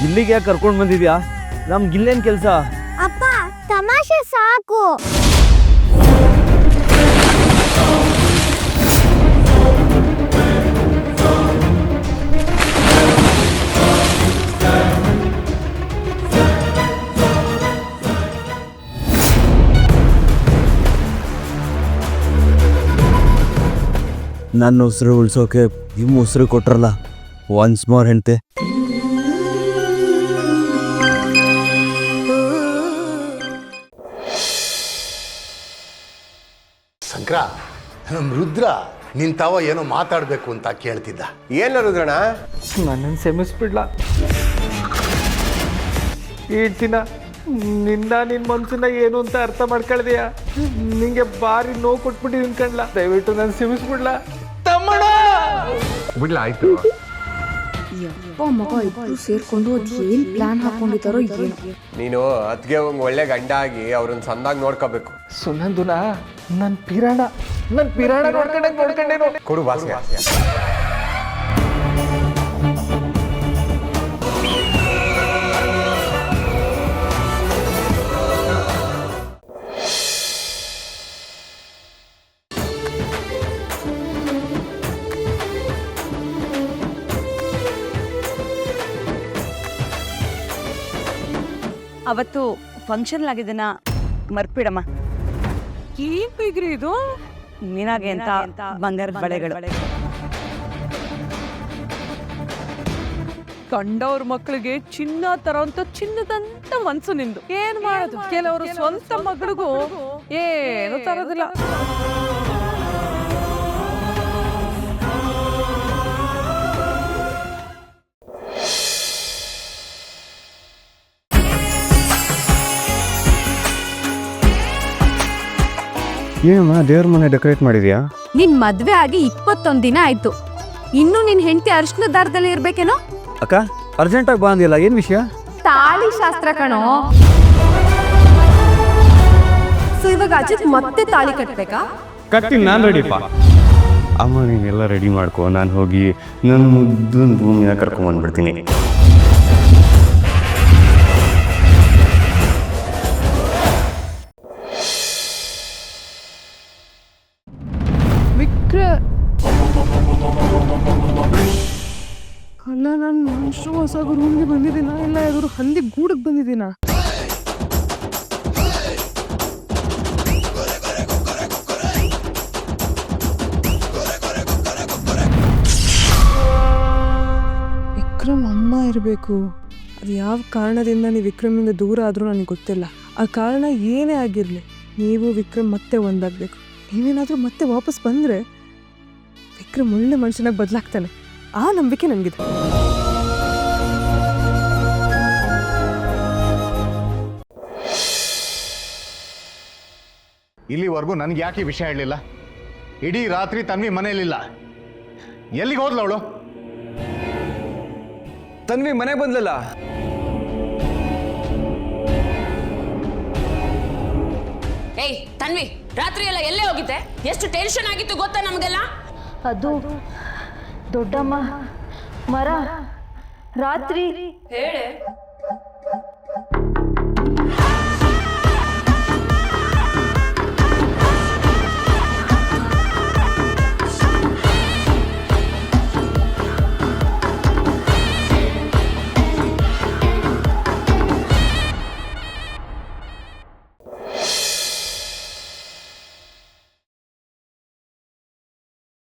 ಇಲ್ಲಿಗೆ ಯಾಕೆ ಕರ್ಕೊಂಡು ಬಂದಿದ್ಯಾ? ನಮ್ಗೆ ಇಲ್ಲೇನು ಕೆಲಸ? ಅಪ್ಪ ತಮಾಷೆ ಸಾಕು. ನನ್ನ ಉಸಿರು ಉಳ್ಸೋಕೆ ನಿಮ್ಮ ಉಸಿರು ಕೊಟ್ರಲ್ಲ, ಒನ್ಸ್ ಮೋರ್ ಹೆಂಡ್ತೆ. ಶಂಕರ, ನಮ್ಮ ರುದ್ರ ನಿನ್ ತಾವ ಏನೋ ಮಾತಾಡಬೇಕು ಅಂತ ಕೇಳ್ತಿದ್ದ. ಏನ ರುದ್ರಣ್ಣ? ನನ್ನನ್ನು ಕ್ಷಮಿಸ್ಬಿಡ್ಲ. ಹೇಳ್ತೀನ ನಿನ್ನ ಮನ್ಸನ್ನ ಏನು ಅಂತ ಅರ್ಥ ಮಾಡ್ಕೊಳ್ದೆಯಾ? ನಿಂಗೆ ಭಾರಿ ನೋವು ಕೊಟ್ಬಿಟ್ಟಿದ್ದೀನಿ ಕಣ್ಲ. ದಯವಿಟ್ಟು ನಾನು ಕ್ಷಮಿಸ್ಬಿಡ್ಲ ತಮ್ಮಣ್ಣ. ಬಿಡ್ಲ ಆಯ್ತು. ಯಪ್ಪ ಮಗ ಇಬ್ರು ಸೇರ್ಕೊಂಡು ಏನ್ ಪ್ಲಾನ್ ಹಾಕೊಂಡಿದ್ದಾರೋ ಏನು. ನೀನು ಅದ್ಗೆ ಒಳ್ಳೆ ಗಂಡ ಆಗಿ ಅವ್ರನ್ನ ಸಂದಾಗ ನೋಡ್ಕೋಬೇಕು. ಸುನಂದುನ ನನ್ನ ಪಿರಾಣ ನೋಡ್ಕೊಂಡೇನು. ಕೊಡು ಬಾಸ್ಗೆ. ಅವತ್ತು ಫಂಕ್ಷನ್ ಆಗಿದ್ದನ್ನ ಮರ್ಪಿಡಮ್ಮ. ಏನ್ ಬೈಗ್ರಿ ಇದು? ನಿನಗೆ ಅಂತ ಬಂಗಾರದ ಬಳೆಗಳು. ಕಂಡವ್ರ ಮಕ್ಕಳಿಗೆ ಚಿನ್ನ ತರೋಂತ ಚಿನ್ನದಂತ ಮನ್ಸು ನಿಂದು. ಏನ್ ಮಾಡೋದು, ಕೆಲವರು ಸ್ವಂತ ಮಗಳಿಗೂ ಏನು ತರೋದಿಲ್ಲ. ಏನಮ್ಮ ದೇವ್ರ ಮನೆ ಡೆಕೋರೇಟ್ ಮಾಡಿದ್ಯಾ? ನಿನ್ ಮದ್ವೆ ಆಗಿ 21 ದಿನ ಆಯ್ತು. ಇನ್ನು ನಿನ್ ಹೆಂಡತಿ ಅರಿಶಿನ ದಾರದಲ್ಲಿ ಇರ್ಬೇಕೇನೋ? ಅಕ್ಕ, ಅರ್ಜೆಂಟಾಗಿ ಬಂದಿಲ್ಲ, ಏನು ವಿಷಯ? ತಾಳಿ ಶಾಸ್ತ್ರ ಕಣೋ. ಸೊ ಇವಾಗ ಅಜಿತ್ ಮತ್ತೆ ತಾಳಿ ಕಟ್ಬೇಕಾ? ಕಟ್ತೀನಿ, ನಾನು ರೆಡಿಪ್ಪ. ಅಮ್ಮ ನೀನೆಲ್ಲ ರೆಡಿ ಮಾಡ್ಕೊ, ನಾನು ಹೋಗಿ ನನ್ನ ಮುದ್ದು ಭೂಮಿನ ಕರ್ಕೊಂಬಂದ್ಬಿಡ್ತೀನಿ. ಅಲ್ಲ, ನಾನು ಮನುಷ್ಯ ಹೊಸ ರೂಮ್ಗೆ ಬಂದಿದ್ದೀನ ಇಲ್ಲ ಯಾವ್ದಾದ್ರು ಹಂದಿ ಗೂಡಕ್ಕೆ ಬಂದಿದ್ದೀನ? ವಿಕ್ರಮ್ ಅಮ್ಮ ಇರಬೇಕು. ಅದು ಯಾವ ಕಾರಣದಿಂದ ನೀವು ವಿಕ್ರಮಿಂದ ದೂರ ಆದರೂ ನನಗೆ ಗೊತ್ತಿಲ್ಲ. ಆ ಕಾರಣ ಏನೇ ಆಗಿರಲಿ, ನೀವು ವಿಕ್ರಮ್ ಮತ್ತೆ ಒಂದಾಗಬೇಕು. ನೀವೇನಾದರೂ ಮತ್ತೆ ವಾಪಸ್ ಬಂದರೆ ವಿಕ್ರಮ್ ಒಳ್ಳೆ ಮನುಷ್ಯನಾಗಿ ಬದಲಾಗ್ತಾನೆ. ಆ ನಂಬಿಕೆ ನನಗಿದೆ. ಇಲ್ಲಿವರೆಗೂ ನನಗೆ ಯಾಕೆ ಈ ವಿಷಯ ಹೇಳಲಿಲ್ಲ? ಇಡೀ ರಾತ್ರಿ ತನ್ವಿ ಮನೆಯಲ್ಲಿಲ್ಲ. ಎಲ್ಲಿಗೆ ಹೋದ್ಲ ಅವಳು? ತನ್ವಿ ಮನೆಗೆ ಬಂದ್ಲಲ್ಲ. ಏಯ್ ತನ್ವಿ, ರಾತ್ರಿ ಎಲ್ಲ ಎಲ್ಲೇ ಹೋಗಿದ್ದೆ? ಎಷ್ಟು ಟೆನ್ಷನ್ ಆಗಿತ್ತು ಗೊತ್ತಾ ನಮಗೆಲ್ಲ? ಅದು ದೊಡ್ಡಮ್ಮ ಮರ ರಾತ್ರಿ ಹೇಳೆ